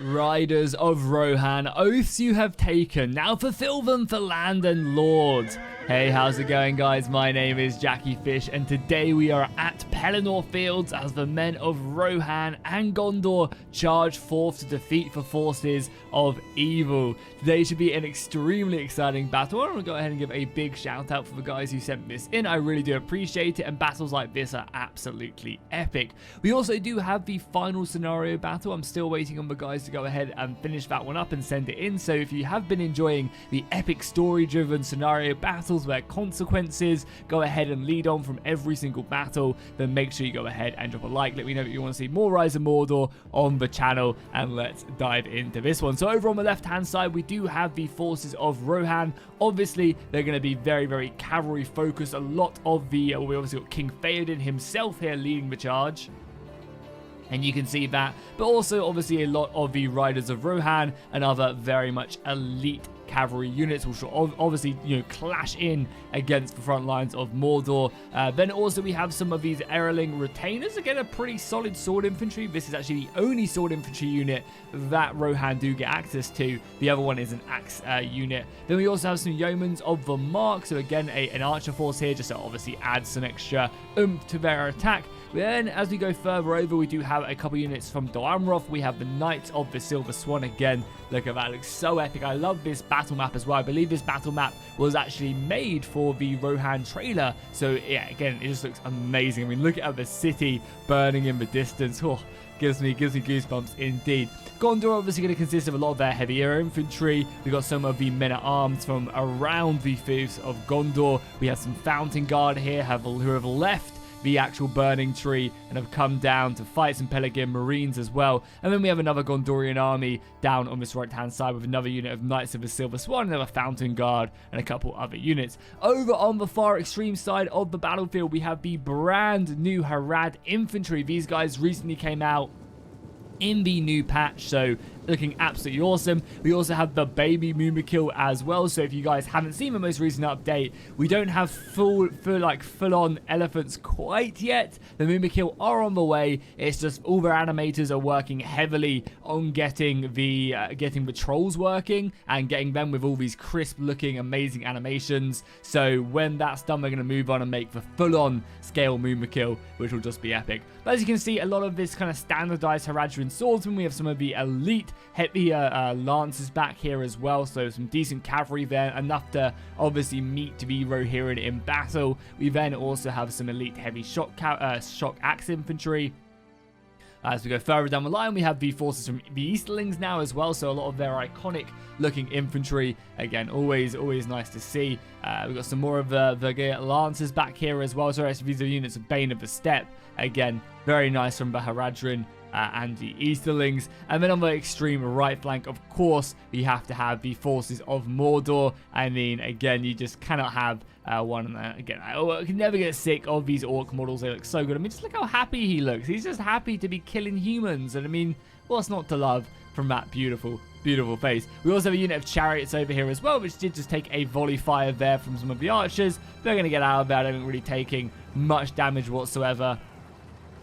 Riders of Rohan, oaths you have taken, now fulfill them for land and lords. Hey, how's it going, guys? My name is Jackie Fish, and today we are at Pelennor Fields as the men of Rohan and Gondor charge forth to defeat the forces of evil. Today should be an extremely exciting battle. I want to go ahead and give a big shout out for the guys who sent this in. I really do appreciate it, and battles like this are absolutely epic. We also do have the final scenario battle. I'm still waiting on the guys to go ahead and finish that one up and send it in. So if you have been enjoying the epic story-driven scenario battles where consequences go ahead and lead on from every single battle, then make sure you go ahead and drop a like. Let me know that you want to see more Rise of Mordor on the channel, and let's dive into this one. So over on the left hand side we do have the forces of Rohan. Obviously they're going to be very cavalry focused. A lot of the we obviously got King Theoden himself here leading the charge, and you can see that, but also obviously a lot of the Riders of Rohan and other very much elite cavalry units, which will obviously, clash in against the front lines of Mordor. Then also we have some of these Erling retainers. Again, a pretty solid sword infantry. This is actually the only sword infantry unit that Rohan do get access to. The other one is an axe unit. Then we also have some yeomans of the mark. So again, an archer force here, just to obviously add some extra oomph to their attack. Then, as we go further over, we do have a couple units from Dol Amroth. We have the Knights of the Silver Swan again. Look at that, it looks so epic. I love this battle map as well. I believe this battle map was actually made for the Rohan trailer. So, yeah, again, it just looks amazing. I mean, look at the city burning in the distance. Oh, gives me goosebumps indeed. Gondor obviously going to consist of a lot of their heavier infantry. We've got some of the men-at-arms from around the fiefs of Gondor. We have some Fountain Guard here who have left the actual burning tree and have come down to fight some Pelegrin Marines as well. And then we have another Gondorian army down on this right hand side with another unit of Knights of the Silver Swan, another Fountain Guard, and a couple other units. Over on the far extreme side of the battlefield, we have the brand new Harad infantry. These guys recently came out in the new patch, so looking absolutely awesome. We also have the baby Mumakil as well, so if you guys haven't seen the most recent update, we don't have full-on elephants quite yet. The Mumakil are on the way. It's just all their animators are working heavily on getting the trolls working and getting them with all these crisp looking amazing animations. So when that's done, we're going to move on and make the full-on scale Mumakil, which will just be epic. But as you can see, a lot of this kind of standardized Haradrim swordsmen. We have some of the elite heavy lances back here as well, so some decent cavalry there, enough to obviously meet the Rohirrim in battle. We then also have some elite heavy shock axe infantry. As we go further down the line, we have the forces from the Easterlings now as well, so a lot of their iconic looking infantry. Again, always nice to see. We've got some more of the lancers back here as well, so these are units of Bane of the Steppe. Again, very nice from the Haradrim and the Easterlings. And then on the extreme right flank, of course, we have to have the forces of Mordor. I mean, again, you just cannot have one. Again, I can never get sick of these orc models. They look so good. I mean, just look how happy he looks. He's just happy to be killing humans. And I mean, what's not to love from that beautiful face? We also have a unit of chariots over here as well, which did just take a volley fire there from some of the archers. They're going to get out of that. They're not really taking much damage whatsoever.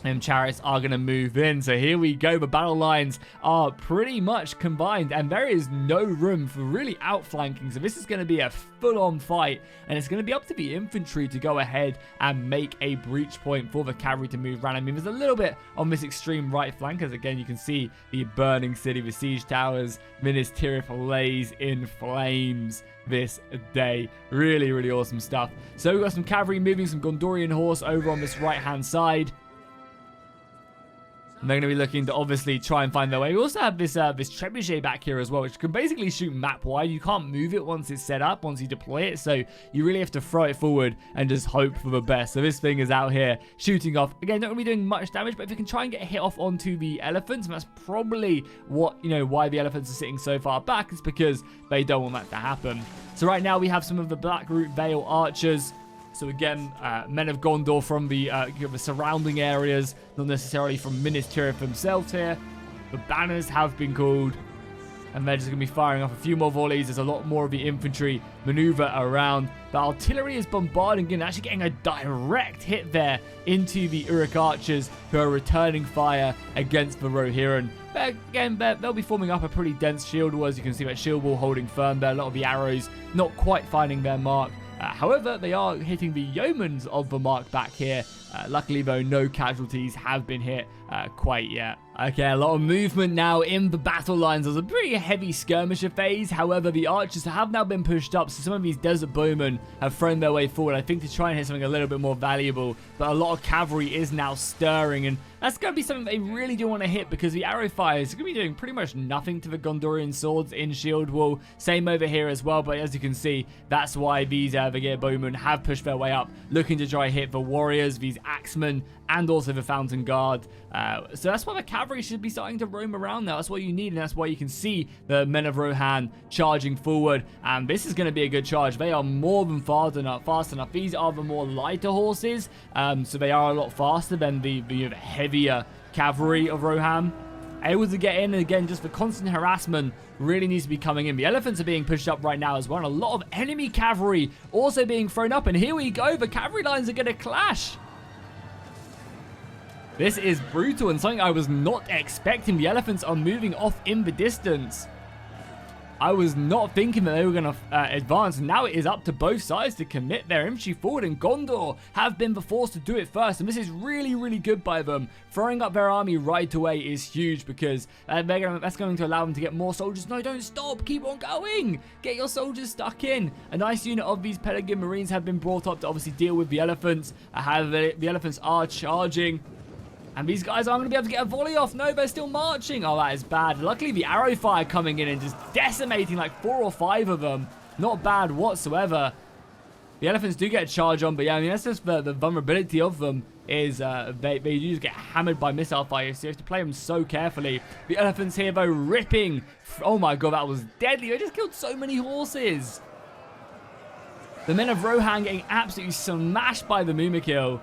And chariots are going to move in. So here we go. The battle lines are pretty much combined, and there is no room for really outflanking. So this is going to be a full-on fight, and it's going to be up to the infantry to go ahead and make a breach point for the cavalry to move around. I mean, there's a little bit on this extreme right flank, as again you can see the burning city, the siege towers. Minas Tirith lays in flames this day. Really awesome stuff. So we've got some cavalry moving, some Gondorian horse over on this right hand side. And they're going to be looking to obviously try and find their way. We also have this trebuchet back here as well, which can basically shoot map wide. You can't move it once it's set up, once you deploy it. So you really have to throw it forward and just hope for the best. So this thing is out here shooting off. Again, not going to be doing much damage, but if it can try and get a hit off onto the elephants, and that's probably what, why the elephants are sitting so far back, is because they don't want that to happen. So right now we have some of the Blackroot Vale archers. So again, men of Gondor from the surrounding areas, not necessarily from Minas Tirith themselves here. The banners have been called. and they're just going to be firing off a few more volleys. There's a lot more of the infantry maneuver around. The artillery is bombarding and actually getting a direct hit there into the Uruk archers, who are returning fire against the Rohirrim. But again, they'll be forming up a pretty dense shield wall. As you can see, that shield wall holding firm there. A lot of the arrows not quite finding their mark. However, they are hitting the yeomans of the mark back here. Luckily, though, no casualties have been hit quite yet. Okay, a lot of movement now in the battle lines. There's a pretty heavy skirmisher phase. However, the archers have now been pushed up, so some of these desert bowmen have thrown their way forward, I think, to try and hit something a little bit more valuable. But a lot of cavalry is now stirring, and that's going to be something they really do want to hit, because the arrow fire is going to be doing pretty much nothing to the Gondorian swords in shield wall. Same over here as well, but as you can see, that's why these Vagar bowmen have pushed their way up, looking to try hit the warriors, these axemen, and also the fountain guard. So that's why the cavalry should be starting to roam around now. That's what you need, and that's why you can see the men of Rohan charging forward. And this is going to be a good charge. They are more than fast enough. These are the more lighter horses, so they are a lot faster than the heavier cavalry of Rohan. Able to get in, and again, just the constant harassment really needs to be coming in. The elephants are being pushed up right now as well, and a lot of enemy cavalry also being thrown up. And here we go, the cavalry lines are going to clash. This is brutal and something I was not expecting. The elephants are moving off in the distance. I was not thinking that they were going to advance. And now it is up to both sides to commit their infantry forward. And Gondor have been forced to do it first. And this is really, really good by them. Throwing up their army right away is huge, because that's going to allow them to get more soldiers. No, don't stop. Keep on going. Get your soldiers stuck in. A nice unit of these Pelegrin Marines have been brought up to obviously deal with the elephants. The elephants are charging. And these guys aren't going to be able to get a volley off. No, they're still marching. Oh, that is bad. Luckily, the arrow fire coming in and just decimating like 4 or 5 of them. Not bad whatsoever. The elephants do get a charge on, but yeah, I mean, that's just the vulnerability of them is they do just get hammered by missile fire, so you have to play them so carefully. The elephants here, though, ripping. Oh my god, that was deadly. They just killed so many horses. The men of Rohan getting absolutely smashed by the Mumakil.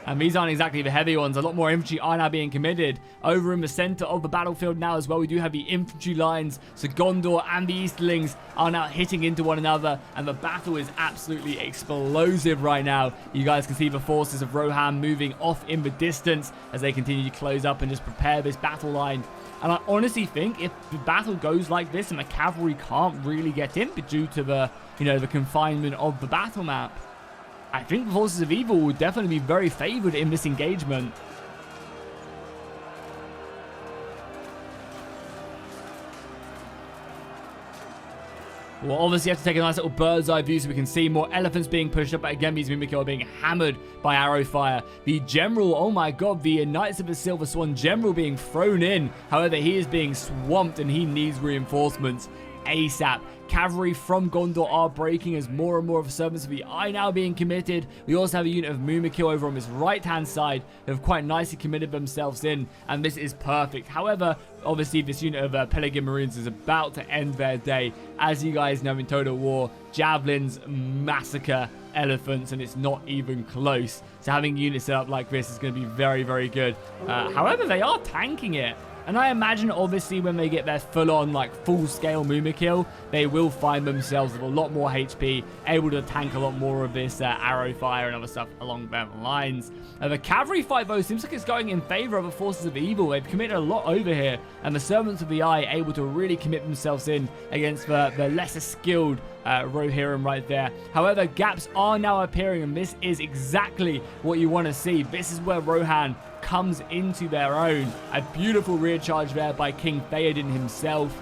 And these aren't exactly the heavy ones. A lot more infantry are now being committed. Over in the center of the battlefield now as well, we do have the infantry lines. So Gondor and the Easterlings are now hitting into one another. And the battle is absolutely explosive right now. You guys can see the forces of Rohan moving off in the distance as they continue to close up and just prepare this battle line. And I honestly think if the battle goes like this and the cavalry can't really get in due to the, the confinement of the battle map, I think the forces of evil will definitely be very favored in this engagement. We'll obviously have to take a nice little bird's eye view so we can see more elephants being pushed up. But again, these Mumakil are being hammered by arrow fire. The general, oh my god, the Knights of the Silver Swan general being thrown in. However, he is being swamped and he needs reinforcements ASAP. Cavalry from Gondor are breaking as more and more of the servants of the eye now being committed. We also have a unit of Mumakil over on this right hand side who have quite nicely committed themselves in, and this is perfect. However, obviously this unit of Pelegrin Marines is about to end their day. As you guys know, in Total War, javelins massacre elephants, and it's not even close. So having units set up like this is going to be very, very good. However, they are tanking it. And I imagine, obviously, when they get their full-on, full-scale Mumakil, they will find themselves with a lot more HP, able to tank a lot more of this arrow fire and other stuff along their lines. The cavalry fight, though, seems like it's going in favor of the forces of evil. They've committed a lot over here, and the servants of the eye able to really commit themselves in against the lesser skilled Rohirrim right there. However, gaps are now appearing, and this is exactly what you want to see. This is where Rohan comes into their own. A beautiful rear charge there by King Theoden himself,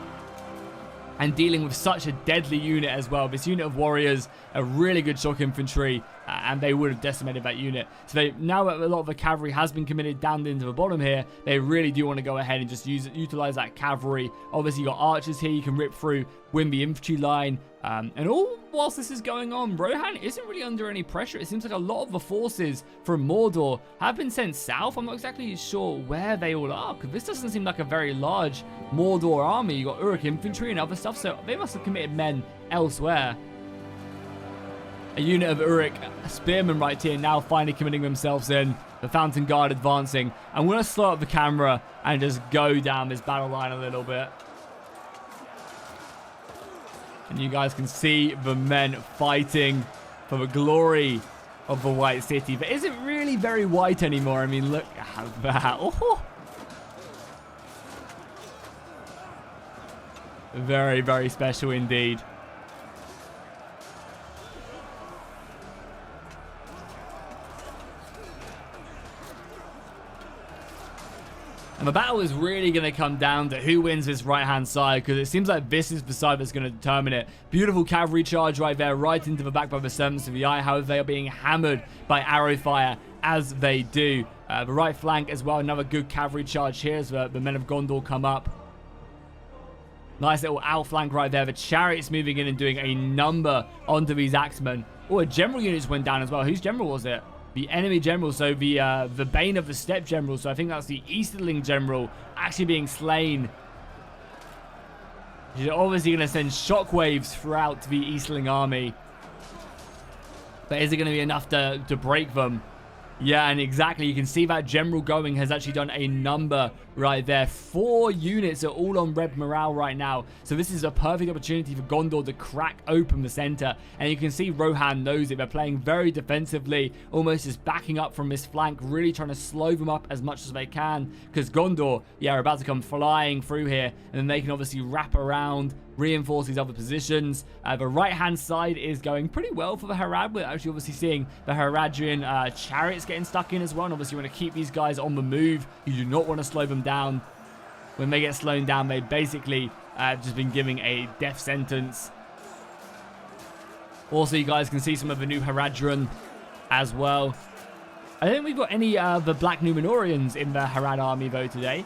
and dealing with such a deadly unit as well. This unit of warriors, a really good shock infantry, and they would have decimated that unit. So now that a lot of the cavalry has been committed down into the bottom here, they really do want to go ahead and just utilize that cavalry. Obviously, you got archers here you can rip through, win the infantry line. And all whilst this is going on, Rohan isn't really under any pressure. It seems like a lot of the forces from Mordor have been sent south. I'm not exactly sure where they all are, because this doesn't seem like a very large Mordor army. You got Uruk infantry and other stuff, so they must have committed men elsewhere. A unit of Uruk spearmen right here now finally committing themselves in. The Fountain Guard advancing. I'm going to slow up the camera and just go down this battle line a little bit. And you guys can see the men fighting for the glory of the White City. But is it really very white anymore? I mean, look at that. Oh. Very, very special indeed. And the battle is really going to come down to who wins this right-hand side, because it seems like this is the side that's going to determine it. Beautiful cavalry charge right there, right into the back by the Servants of the Eye. However, they are being hammered by arrow fire as they do. The right flank as well, another good cavalry charge here as the men of Gondor come up. Nice little outflank right there. The chariots moving in and doing a number onto these axemen. Oh, a general unit just went down as well. Whose general was it? The enemy general, so the Bane of the Steppe general. So I think that's the Easterling general actually being slain. He's obviously going to send shockwaves throughout the Easterling army. But is it going to be enough to break them? Yeah, and exactly, you can see that general going has actually done a number right there. 4 units are all on red morale right now. So this is a perfect opportunity for Gondor to crack open the center. And you can see Rohan knows it. They're playing very defensively, almost just backing up from this flank, really trying to slow them up as much as they can. Because Gondor, yeah, are about to come flying through here. And then they can obviously wrap around, reinforce these other positions. The right-hand side is going pretty well for the Harad. We're actually obviously seeing the Haradrian chariots getting stuck in as well. And obviously you want to keep these guys on the move. You do not want to slow them down. When they get slowed down, they've basically just been giving a death sentence. Also, you guys can see some of the new Haradrian as well. I don't think we've got any of the Black Numenorians in the Harad army though today.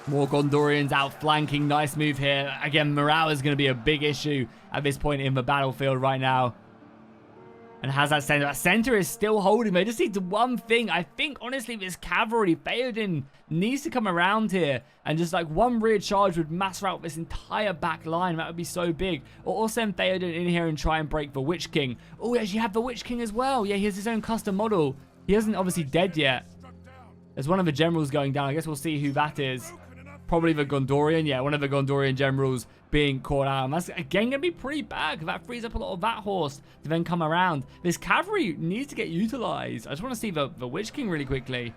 More Gondorians outflanking. Nice move here. Again, morale is going to be a big issue at this point in the battlefield right now. And has that center. That center is still holding. They just need one thing. I think, honestly, this cavalry, Theoden needs to come around here. And just like one rear charge would mass out this entire back line. That would be so big. Or send Theoden in here and try and break the Witch King. Oh, yes, you have the Witch King as well. Yeah, he has his own custom model. He isn't obviously dead yet. There's one of the generals going down. I guess we'll see who that is. Probably the Gondorian. Yeah, one of the Gondorian generals being caught out. And that's, again, going to be pretty bad. That frees up a lot of that horse to then come around. This cavalry needs to get utilized. I just want to see the Witch King really quickly.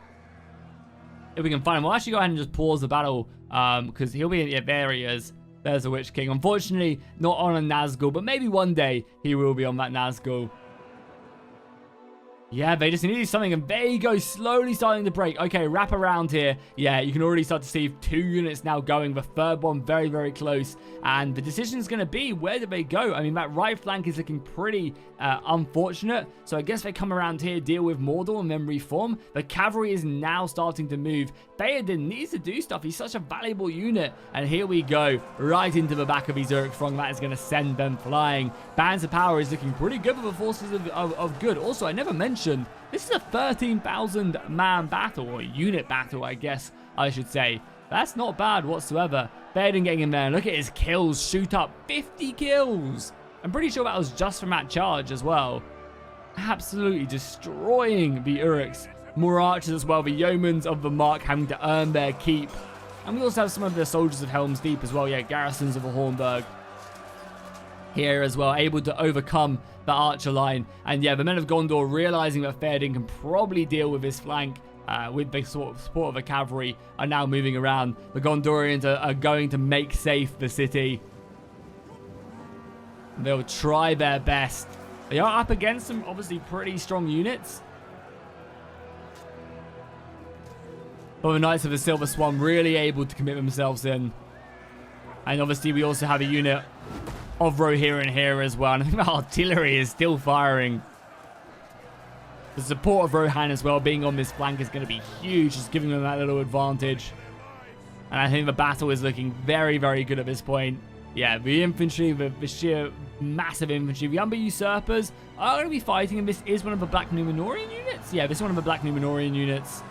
If we can find him. We'll actually go ahead and just pause the battle. Because he'll be... Yeah, there he is. There's the Witch King. Unfortunately, not on a Nazgul. But maybe one day he will be on that Nazgul. Yeah, they just needed something, and there you go, slowly starting to break. Okay, wrap around here. Yeah, you can already start to see 2 units now going. The third one very, very close. And the decision is going to be, where do they go? I mean, that right flank is looking pretty unfortunate. So I guess they come around here, deal with Mordor, and then reform. The cavalry is now starting to move. Theoden needs to do stuff. He's such a valuable unit. And here we go, right into the back of his Uruk Throng. That is going to send them flying. Bands of Power is looking pretty good for the forces of good. Also, I never mentioned, this is a 13,000 man battle, or unit battle, I guess I should say. That's not bad whatsoever. Theoden getting in there. Look at his kills shoot up. 50 kills. I'm pretty sure that was just from that charge as well. Absolutely destroying the Uruks. More archers as well. The yeomans of the Mark having to earn their keep. And we also have some of the soldiers of Helm's Deep as well. Yeah, garrisons of the Hornburg here as well, able to overcome the archer line. And yeah, the men of Gondor, realizing that Theoden can probably deal with this flank with the sort of support of the cavalry, are now moving around. The Gondorians are going to make safe the city. They'll try their best. They are up against some obviously pretty strong units. But the Knights of the Silver Swan really able to commit themselves in. And obviously we also have a unit of Rohirrim here as well. And I think the artillery is still firing. The support of Rohan as well being on this flank is going to be huge, just giving them that little advantage. And I think the battle is looking very, very good at this point. Yeah, the infantry, the sheer massive infantry, the Umber Usurpers are going to be fighting, and this is one of the Black Numenorian units. Yeah, this is one of the Black Numenorian units.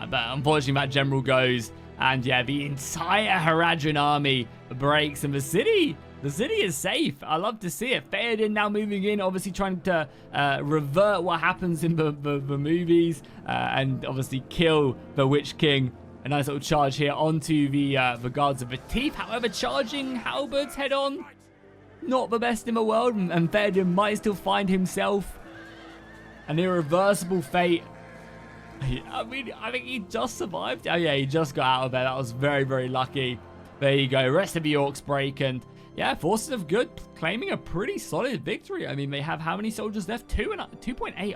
But unfortunately that general goes. And yeah, the entire Haradrim army breaks, and the city is safe. I love to see it. Theoden now moving in, obviously trying to revert what happens in the movies, and obviously kill the Witch King. A nice little charge here onto the guards of the Teeth. However, charging halberds head on, not the best in the world, and Theoden might still find himself an irreversible fate. I mean, I think he just survived. Oh yeah, he just got out of there. That was very, very lucky. There you go. Rest of the orcs break, and yeah, Forces of Good claiming a pretty solid victory. I mean, they have how many soldiers left? 2.8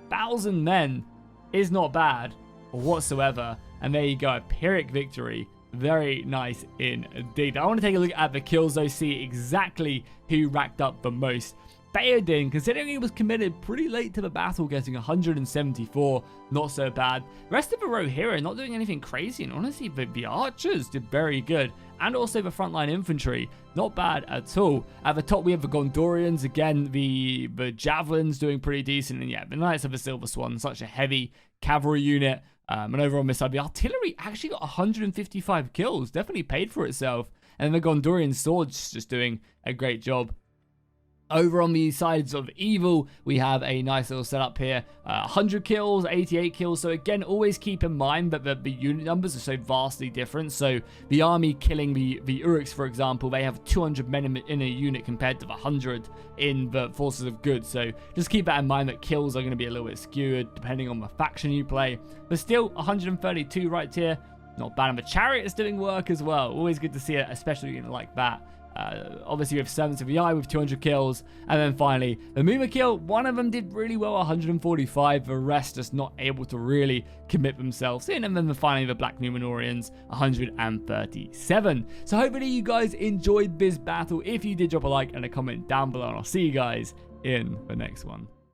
thousand men is not bad whatsoever. And there you go, a Pyrrhic victory. Very nice indeed. I want to take a look at the kills though, see exactly who racked up the most. Theoden, considering he was committed pretty late to the battle, getting 174, not so bad. The rest of the Rohirrim not doing anything crazy, and honestly, the archers did very good. And also the frontline infantry, not bad at all. At the top, we have the Gondorians, again, the javelins doing pretty decent, and yeah, the Knights of the Silver Swan, such a heavy cavalry unit. And over on this side, the artillery actually got 155 kills, definitely paid for itself. And the Gondorian swords just doing a great job. Over on the sides of evil, we have a nice little setup here. 100 kills, 88 kills. So again, always keep in mind that the unit numbers are so vastly different. So the army killing the Uruks, for example, they have 200 men in a unit compared to the 100 in the Forces of Good. So just keep that in mind, that kills are going to be a little bit skewed depending on the faction you play. But still, 132 right here. Not bad. And the chariot is doing work as well. Always good to see it, especially like that. Obviously, we have Servants of the Eye with 200 kills. And then finally, the Mumakil, one of them did really well, 145. The rest just not able to really commit themselves in. And then finally, the Black Numenorians, 137. So hopefully you guys enjoyed this battle. If you did, drop a like and a comment down below. And I'll see you guys in the next one.